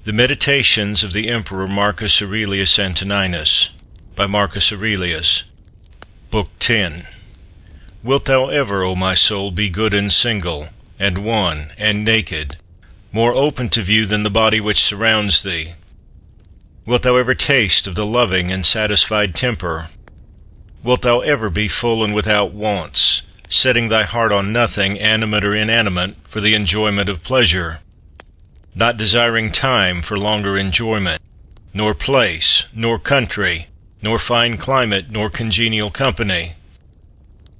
The Meditations of the Emperor Marcus Aurelius Antoninus, by Marcus Aurelius, Book 10. Wilt thou ever, O my soul, be good and single, and one, and naked, more open to view than the body which surrounds thee? Wilt thou ever taste of the loving and satisfied temper? Wilt thou ever be full and without wants, setting thy heart on nothing, animate or inanimate, for the enjoyment of pleasure, not desiring time for longer enjoyment, nor place, nor country, nor fine climate, nor congenial company?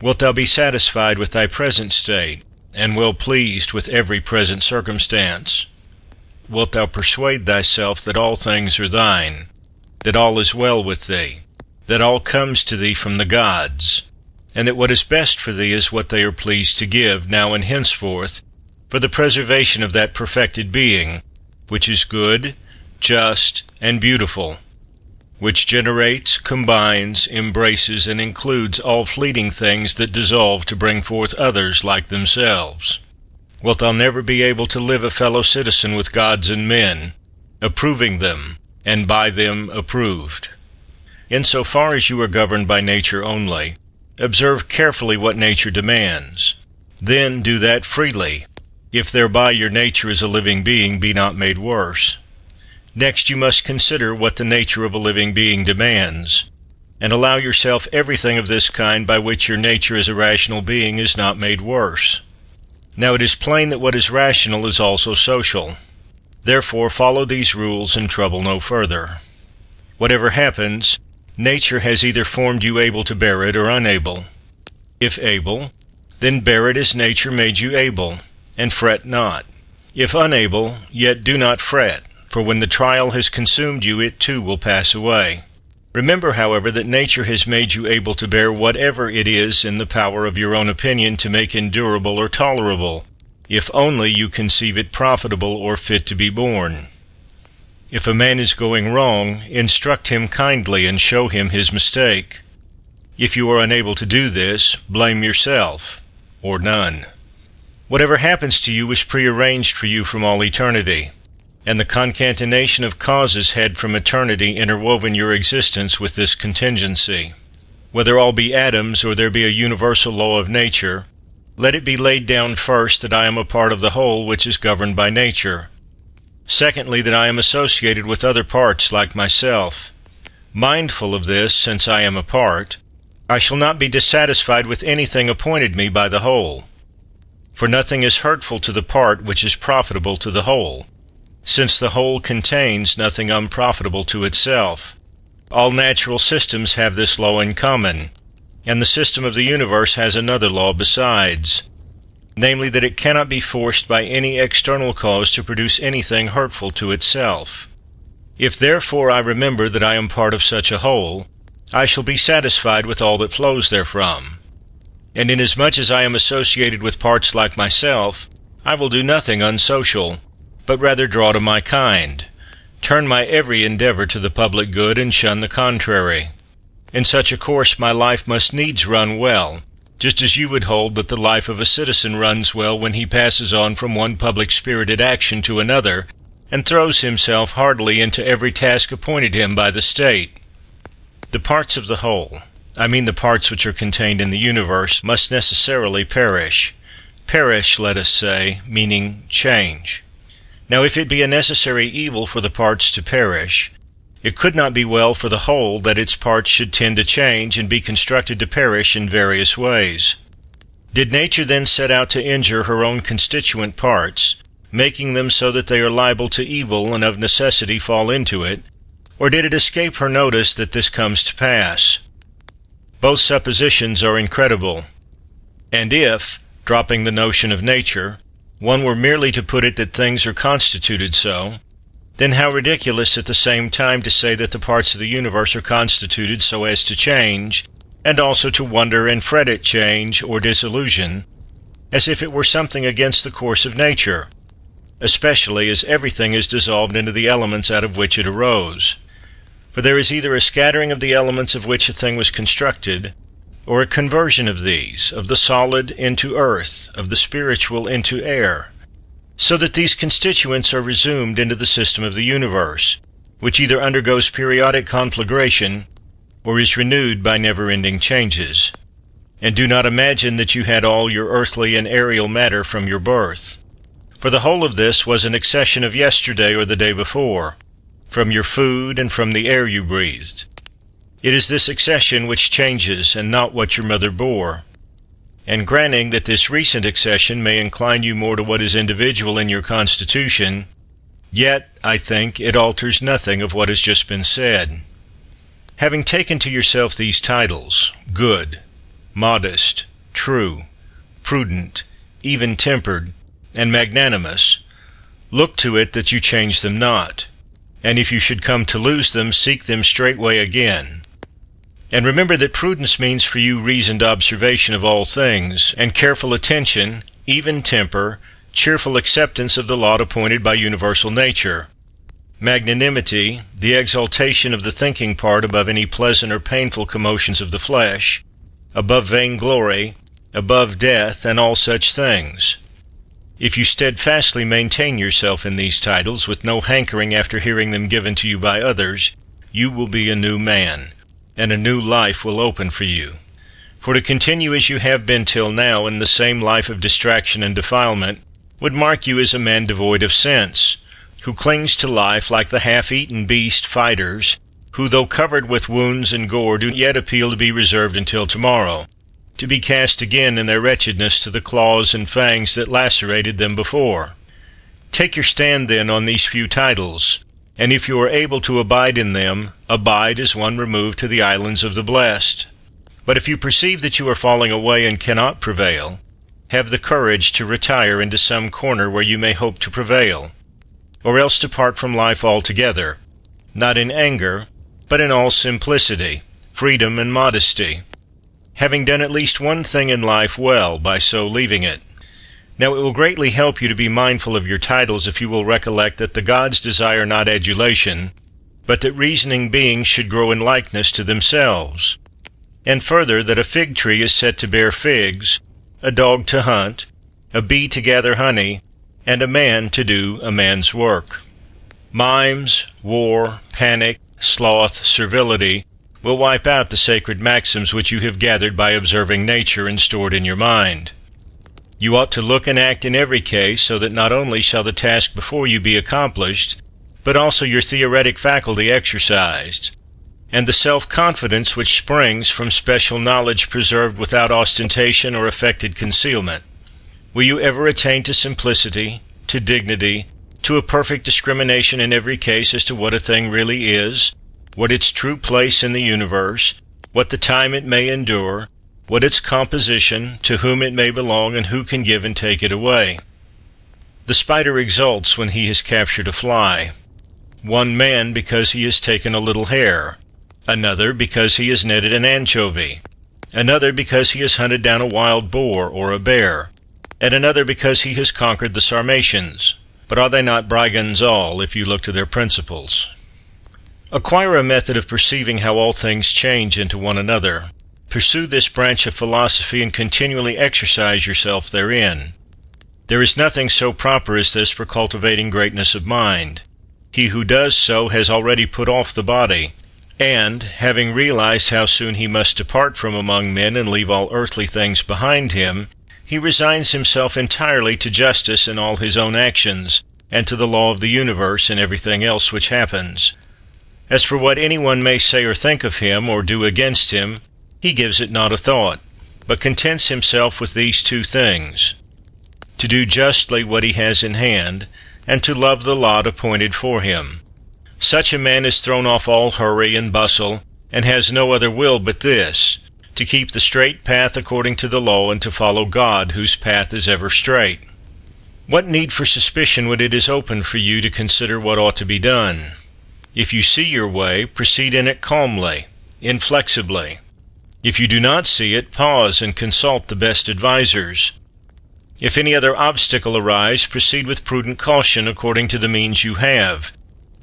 Wilt thou be satisfied with thy present state, and well pleased with every present circumstance? Wilt thou persuade thyself that all things are thine, that all is well with thee, that all comes to thee from the gods, and that what is best for thee is what they are pleased to give, now and henceforth, for the preservation of that perfected being, which is good, just, and beautiful, which generates, combines, embraces, and includes all fleeting things that dissolve to bring forth others like themselves? Wilt thou never be able to live a fellow citizen with gods and men, approving them, and by them approved? In so far as you are governed by nature only, observe carefully what nature demands. Then do that freely, if thereby your nature as a living being be not made worse. Next you must consider what the nature of a living being demands, and allow yourself everything of this kind by which your nature as a rational being is not made worse. Now it is plain that what is rational is also social. Therefore follow these rules and trouble no further. Whatever happens, nature has either formed you able to bear it or unable. If able, then bear it as nature made you able, and fret not. If unable, yet do not fret, for when the trial has consumed you, it too will pass away. Remember, however, that nature has made you able to bear whatever it is in the power of your own opinion to make endurable or tolerable, if only you conceive it profitable or fit to be borne. If a man is going wrong, instruct him kindly and show him his mistake. If you are unable to do this, blame yourself, or none. Whatever happens to you was prearranged for you from all eternity, and the concatenation of causes had from eternity interwoven your existence with this contingency. Whether all be atoms, or there be a universal law of nature, let it be laid down first that I am a part of the whole which is governed by nature. Secondly, that I am associated with other parts like myself. Mindful of this, since I am a part, I shall not be dissatisfied with anything appointed me by the whole. For nothing is hurtful to the part which is profitable to the whole, since the whole contains nothing unprofitable to itself. All natural systems have this law in common, and the system of the universe has another law besides, namely that it cannot be forced by any external cause to produce anything hurtful to itself. If therefore I remember that I am part of such a whole, I shall be satisfied with all that flows therefrom. And inasmuch as I am associated with parts like myself, I will do nothing unsocial, but rather draw to my kind, turn my every endeavor to the public good, and shun the contrary. In such a course my life must needs run well, just as you would hold that the life of a citizen runs well when he passes on from one public-spirited action to another, and throws himself heartily into every task appointed him by the state. The parts of the whole, I mean the parts which are contained in the universe, must necessarily perish. Perish, let us say, meaning change. Now if it be a necessary evil for the parts to perish, it could not be well for the whole that its parts should tend to change and be constructed to perish in various ways. Did nature then set out to injure her own constituent parts, making them so that they are liable to evil and of necessity fall into it, or did it escape her notice that this comes to pass? Both suppositions are incredible. And if, dropping the notion of nature, one were merely to put it that things are constituted so, then how ridiculous at the same time to say that the parts of the universe are constituted so as to change, and also to wonder and fret at change or dissolution, as if it were something against the course of nature, especially as everything is dissolved into the elements out of which it arose. For there is either a scattering of the elements of which a thing was constructed, or a conversion of these, of the solid into earth, of the spiritual into air, so that these constituents are resumed into the system of the universe, which either undergoes periodic conflagration or is renewed by never-ending changes. And do not imagine that you had all your earthly and aerial matter from your birth, for the whole of this was an accession of yesterday or the day before, from your food and from the air you breathed. It is this accession which changes, and not what your mother bore. And granting that this recent accession may incline you more to what is individual in your constitution, yet, I think, it alters nothing of what has just been said. Having taken to yourself these titles, good, modest, true, prudent, even-tempered, and magnanimous, look to it that you change them not, and if you should come to lose them, seek them straightway again. And remember that prudence means for you reasoned observation of all things, and careful attention, even temper, cheerful acceptance of the lot appointed by universal nature. Magnanimity, the exaltation of the thinking part above any pleasant or painful commotions of the flesh, above vainglory, above death, and all such things. If you steadfastly maintain yourself in these titles, with no hankering after hearing them given to you by others, you will be a new man, and a new life will open for you. For to continue as you have been till now in the same life of distraction and defilement would mark you as a man devoid of sense, who clings to life like the half-eaten beast fighters, who, though covered with wounds and gore, do yet appeal to be reserved until tomorrow, to be cast again in their wretchedness to the claws and fangs that lacerated them before. Take your stand, then, on these few titles, and if you are able to abide in them, abide as one removed to the islands of the blessed. But if you perceive that you are falling away and cannot prevail, have the courage to retire into some corner where you may hope to prevail, or else depart from life altogether, not in anger, but in all simplicity, freedom, and modesty, having done at least one thing in life well by so leaving it. Now it will greatly help you to be mindful of your titles if you will recollect that the gods desire not adulation, but that reasoning beings should grow in likeness to themselves. And further, that a fig tree is set to bear figs, a dog to hunt, a bee to gather honey, and a man to do a man's work. Mimes, war, panic, sloth, servility will wipe out the sacred maxims which you have gathered by observing nature and stored in your mind. You ought to look and act in every case so that not only shall the task before you be accomplished, but also your theoretic faculty exercised, and the self-confidence which springs from special knowledge preserved without ostentation or affected concealment. Will you ever attain to simplicity, to dignity, to a perfect discrimination in every case as to what a thing really is, what its true place in the universe, what the time it may endure, what its composition, to whom it may belong, and who can give and take it away? The spider exults when he has captured a fly. One man because he has taken a little hare, another because he has netted an anchovy, another because he has hunted down a wild boar or a bear, and another because he has conquered the Sarmatians. But are they not brigands all, if you look to their principles? Acquire a method of perceiving how all things change into one another. Pursue this branch of philosophy and continually exercise yourself therein. There is nothing so proper as this for cultivating greatness of mind. He who does so has already put off the body, and, having realized how soon he must depart from among men and leave all earthly things behind him, he resigns himself entirely to justice in all his own actions, and to the law of the universe in everything else which happens. As for what anyone may say or think of him, or do against him, he gives it not a thought, but contents himself with these two things: to do justly what he has in hand, and to love the lot appointed for him. Such a man is thrown off all hurry and bustle, and has no other will but this, to keep the straight path according to the law, and to follow God, whose path is ever straight. What need for suspicion when it is open for you to consider what ought to be done? If you see your way, proceed in it calmly, inflexibly. If you do not see it, pause and consult the best advisers. If any other obstacle arise, proceed with prudent caution according to the means you have,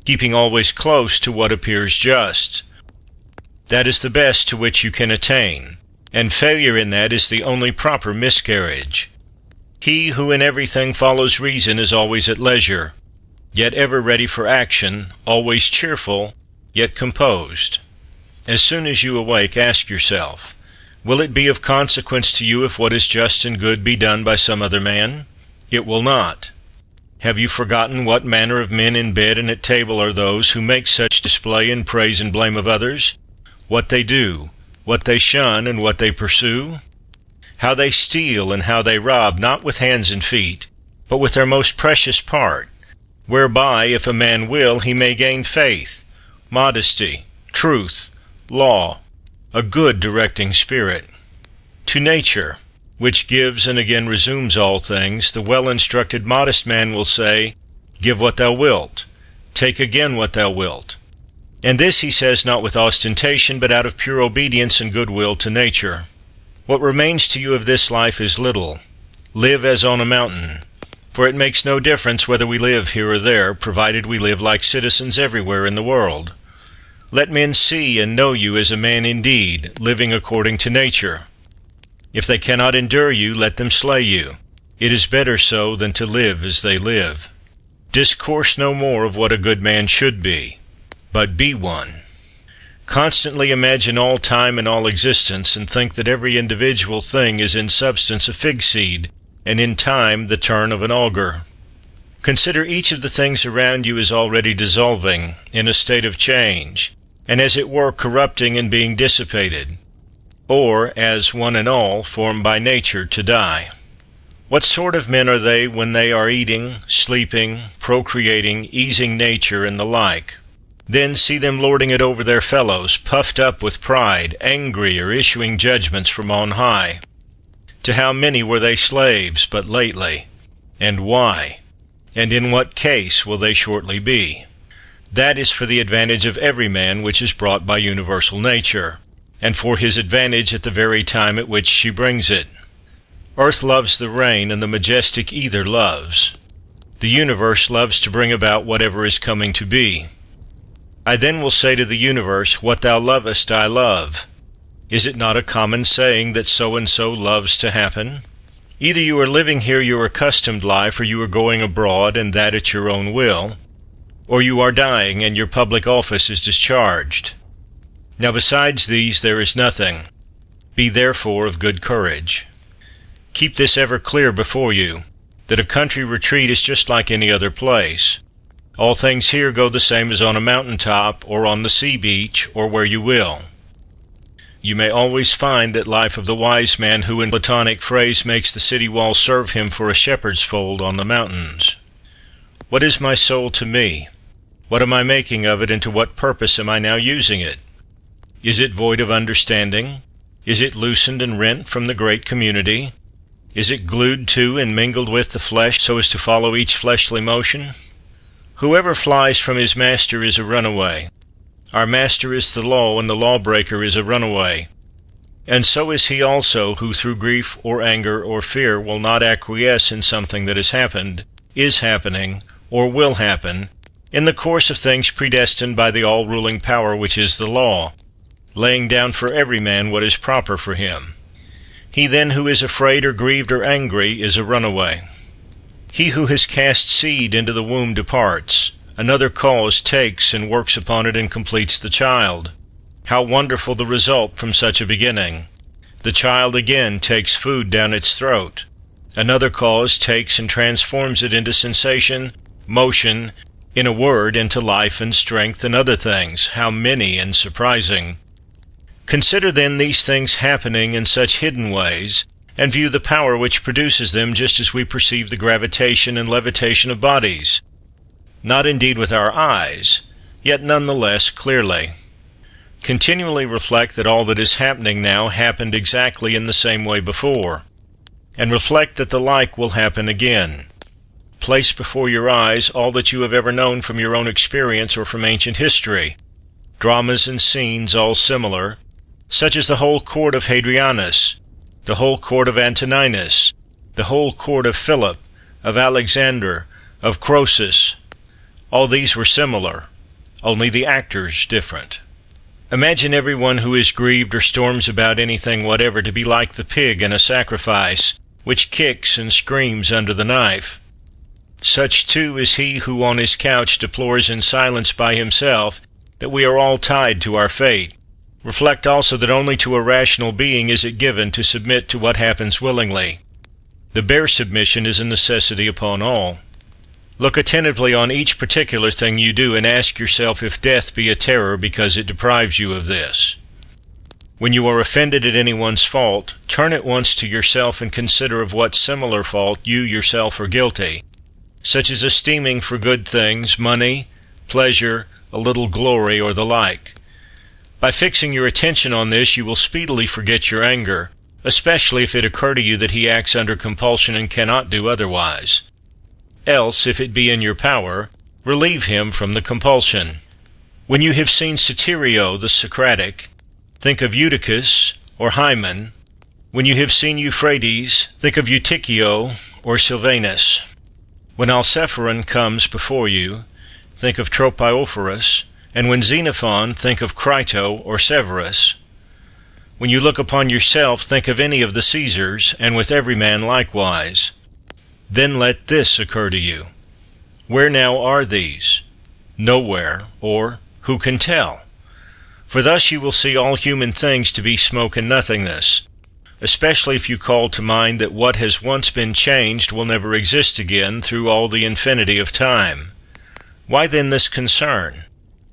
keeping always close to what appears just. That is the best to which you can attain, and failure in that is the only proper miscarriage. He who in everything follows reason is always at leisure, yet ever ready for action, always cheerful, yet composed. As soon as you awake, ask yourself, will it be of consequence to you if what is just and good be done by some other man? It will not. Have you forgotten what manner of men in bed and at table are those who make such display and praise and blame of others? What they do, what they shun, and what they pursue? How they steal and how they rob, not with hands and feet, but with their most precious part, whereby, if a man will, he may gain faith, modesty, truth, law, a good directing spirit. To nature, which gives and again resumes all things, the well-instructed modest man will say, give what thou wilt, take again what thou wilt. And this he says not with ostentation, but out of pure obedience and goodwill to nature. What remains to you of this life is little. Live as on a mountain, for it makes no difference whether we live here or there, provided we live like citizens everywhere in the world. Let men see and know you as a man indeed, living according to nature. If they cannot endure you, let them slay you. It is better so than to live as they live. Discourse no more of what a good man should be, but be one. Constantly imagine all time and all existence, and think that every individual thing is in substance a fig seed, and in time the turn of an augur. Consider each of the things around you as already dissolving, in a state of change, and as it were corrupting and being dissipated, or as one and all formed by nature to die. What sort of men are they when they are eating, sleeping, procreating, easing nature, and the like? Then see them lording it over their fellows, puffed up with pride, angry, or issuing judgments from on high. To how many were they slaves but lately? And why? And in what case will they shortly be? That is for the advantage of every man which is brought by universal nature, and for his advantage at the very time at which she brings it. Earth loves the rain, and the majestic ether loves. The universe loves to bring about whatever is coming to be. I then will say to the universe, what thou lovest I love. Is it not a common saying that so and so loves to happen? Either you are living here your accustomed life, or you are going abroad, and that at your own will, or you are dying, and your public office is discharged. Now besides these there is nothing. Be therefore of good courage. Keep this ever clear before you, that a country retreat is just like any other place. All things here go the same as on a mountain top, or on the sea beach, or where you will. You may always find that life of the wise man who in Platonic phrase makes the city wall serve him for a shepherd's fold on the mountains. What is my soul to me? What am I making of it, and to what purpose am I now using it? Is it void of understanding? Is it loosened and rent from the great community? Is it glued to and mingled with the flesh so as to follow each fleshly motion? Whoever flies from his master is a runaway. Our master is the law, and the lawbreaker is a runaway. And so is he also who through grief or anger or fear will not acquiesce in something that has happened, is happening, or will happen, in the course of things predestined by the all-ruling power which is the law, laying down for every man what is proper for him. He then who is afraid or grieved or angry is a runaway. He who has cast seed into the womb departs. Another cause takes and works upon it and completes the child. How wonderful the result from such a beginning! The child again takes food down its throat. Another cause takes and transforms it into sensation, motion, in a word, into life and strength and other things. How many and surprising! Consider then these things happening in such hidden ways, and view the power which produces them, just as we perceive the gravitation and levitation of bodies. Not indeed with our eyes, yet none the less clearly. Continually reflect that all that is happening now happened exactly in the same way before, and reflect that the like will happen again. Place before your eyes all that you have ever known from your own experience or from ancient history, dramas and scenes all similar, such as the whole court of Hadrianus, the whole court of Antoninus, the whole court of Philip, of Alexander, of Croesus. All these were similar, only the actors different. Imagine everyone who is grieved or storms about anything whatever to be like the pig in a sacrifice, which kicks and screams under the knife. Such too is he who on his couch deplores in silence by himself that we are all tied to our fate. Reflect also that only to a rational being is it given to submit to what happens willingly. The bare submission is a necessity upon all. Look attentively on each particular thing you do, and ask yourself if death be a terror because it deprives you of this. When you are offended at anyone's fault, turn at once to yourself and consider of what similar fault you yourself are guilty, such as esteeming for good things, money, pleasure, a little glory, or the like. By fixing your attention on this, you will speedily forget your anger, especially if it occur to you that he acts under compulsion and cannot do otherwise. Else, if it be in your power, relieve him from the compulsion. When you have seen Satyrio the Socratic, think of Eutychus or Hymen. When you have seen Euphrates, think of Eutychio or Silvanus. When Alciphron comes before you, think of Tropiophorus, and when Xenophon, think of Crito or Severus. When you look upon yourself, think of any of the Caesars, and with every man likewise. Then let this occur to you: where now are these? Nowhere, or who can tell? For thus you will see all human things to be smoke and nothingness, especially if you call to mind that what has once been changed will never exist again through all the infinity of time. Why then this concern?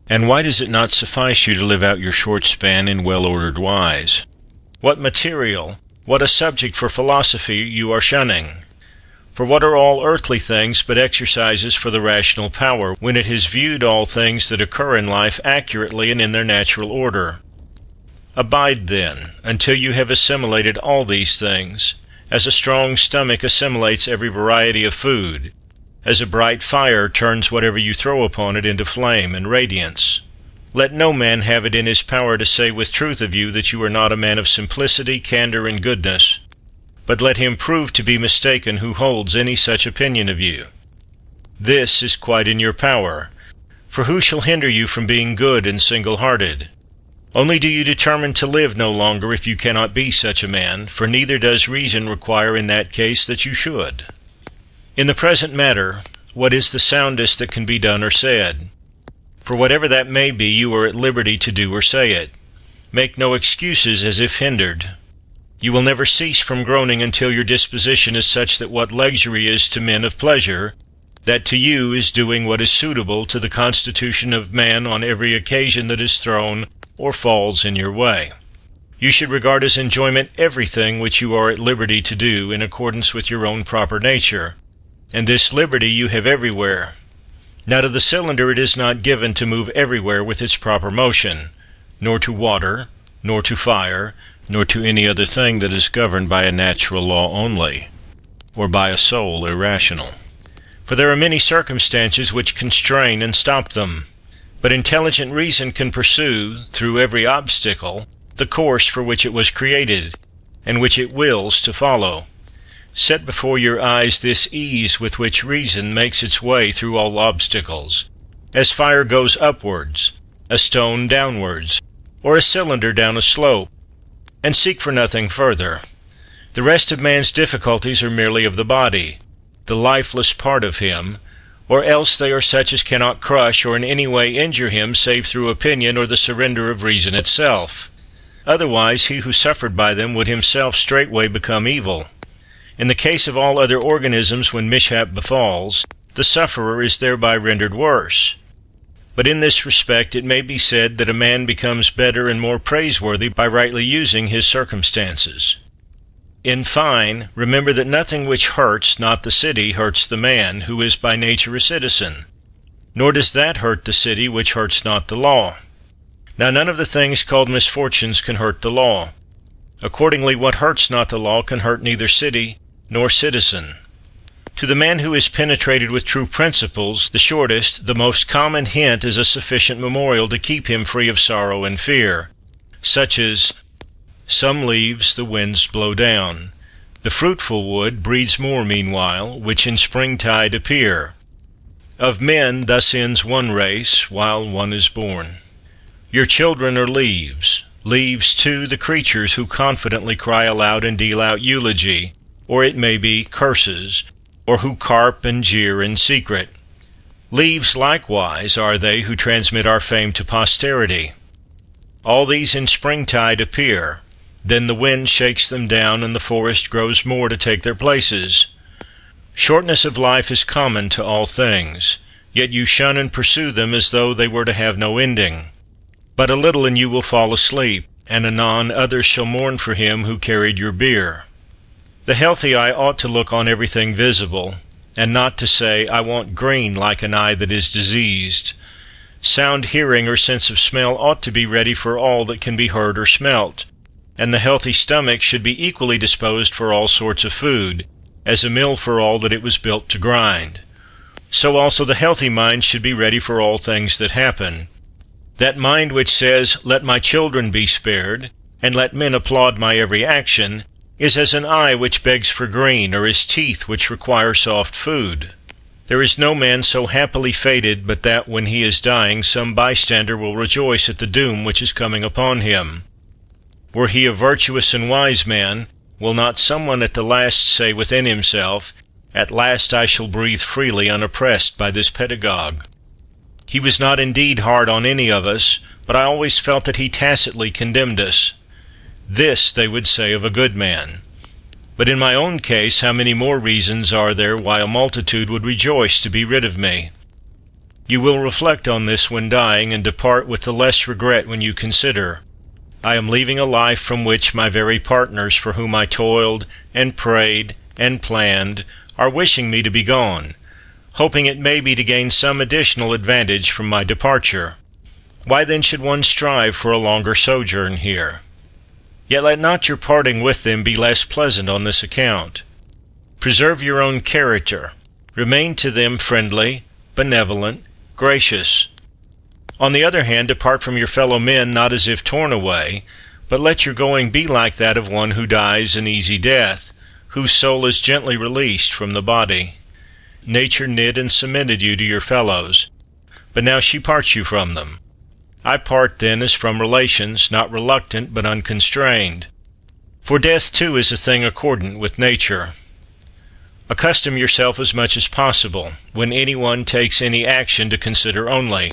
And why does it not suffice you to live out your short span in well-ordered wise? What material, what a subject for philosophy you are shunning! For what are all earthly things but exercises for the rational power, when it has viewed all things that occur in life accurately and in their natural order? Abide, then, until you have assimilated all these things, as a strong stomach assimilates every variety of food, as a bright fire turns whatever you throw upon it into flame and radiance. Let no man have it in his power to say with truth of you that you are not a man of simplicity, candor, and goodness. But let him prove to be mistaken who holds any such opinion of you. This is quite in your power, for who shall hinder you from being good and single-hearted? Only do you determine to live no longer if you cannot be such a man, for neither does reason require in that case that you should. In the present matter, what is the soundest that can be done or said? For whatever that may be, you are at liberty to do or say it. Make no excuses as if hindered. You will never cease from groaning until your disposition is such that what luxury is to men of pleasure, that to you is doing what is suitable to the constitution of man on every occasion that is thrown or falls in your way. You should regard as enjoyment everything which you are at liberty to do in accordance with your own proper nature, and this liberty you have everywhere. Now to the cylinder it is not given to move everywhere with its proper motion, nor to water, nor to fire, nor to any other thing that is governed by a natural law only, or by a soul irrational. For there are many circumstances which constrain and stop them. But intelligent reason can pursue, through every obstacle, the course for which it was created, and which it wills to follow. Set before your eyes this ease with which reason makes its way through all obstacles, as fire goes upwards, a stone downwards, or a cylinder down a slope, and seek for nothing further. The rest of man's difficulties are merely of the body, the lifeless part of him, or else they are such as cannot crush or in any way injure him save through opinion or the surrender of reason itself. Otherwise he who suffered by them would himself straightway become evil. In the case of all other organisms, when mishap befalls, the sufferer is thereby rendered worse. But in this respect it may be said that a man becomes better and more praiseworthy by rightly using his circumstances. In fine, remember that nothing which hurts not the city hurts the man, who is by nature a citizen, nor does that hurt the city which hurts not the law. Now none of the things called misfortunes can hurt the law. Accordingly, what hurts not the law can hurt neither city nor citizen. To the man who is penetrated with true principles, the shortest, the most common hint is a sufficient memorial to keep him free of sorrow and fear, such as, some leaves the winds blow down, the fruitful wood breeds more meanwhile, which in springtide appear. Of men thus ends one race, while one is born. Your children are leaves, leaves too the creatures who confidently cry aloud and deal out eulogy, or it may be curses, or who carp and jeer in secret. Leaves likewise are they who transmit our fame to posterity. All these in springtide appear, then the wind shakes them down, and the forest grows more to take their places. Shortness of life is common to all things, yet you shun and pursue them as though they were to have no ending. But a little and you will fall asleep, and anon others shall mourn for him who carried your bier. The healthy eye ought to look on everything visible, and not to say, I want green, like an eye that is diseased. Sound hearing or sense of smell ought to be ready for all that can be heard or smelt, and the healthy stomach should be equally disposed for all sorts of food, as a mill for all that it was built to grind. So also the healthy mind should be ready for all things that happen. That mind which says, let my children be spared, and let men applaud my every action, is as an eye which begs for green, or as teeth which require soft food. There is no man so happily fated but that when he is dying some bystander will rejoice at the doom which is coming upon him. Were he a virtuous and wise man, will not someone at the last say within himself, at last I shall breathe freely unoppressed by this pedagogue? He was not indeed hard on any of us, but I always felt that he tacitly condemned us. This they would say of a good man. But in my own case, how many more reasons are there why a multitude would rejoice to be rid of me? You will reflect on this when dying, and depart with the less regret when you consider, I am leaving a life from which my very partners for whom I toiled, and prayed, and planned, are wishing me to be gone, hoping it may be to gain some additional advantage from my departure. Why then should one strive for a longer sojourn here? Yet let not your parting with them be less pleasant on this account. Preserve your own character. Remain to them friendly, benevolent, gracious. On the other hand, depart from your fellow men not as if torn away, but let your going be like that of one who dies an easy death, whose soul is gently released from the body. Nature knit and cemented you to your fellows, but now she parts you from them. I part then as from relations, not reluctant but unconstrained. For death too is a thing accordant with nature. Accustom yourself as much as possible, when any one takes any action, to consider only,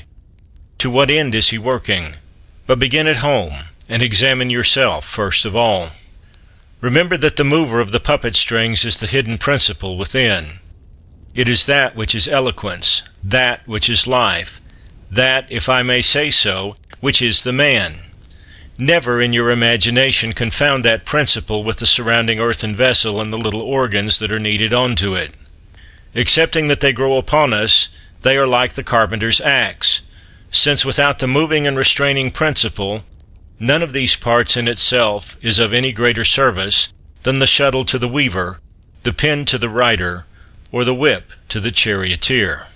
to what end is he working? But begin at home, and examine yourself first of all. Remember that the mover of the puppet strings is the hidden principle within. It is that which is eloquence, that which is life, that, if I may say so, which is the man. Never in your imagination confound that principle with the surrounding earthen vessel and the little organs that are kneaded onto it. Excepting that they grow upon us, they are like the carpenter's axe, since without the moving and restraining principle, none of these parts in itself is of any greater service than the shuttle to the weaver, the pen to the writer, or the whip to the charioteer.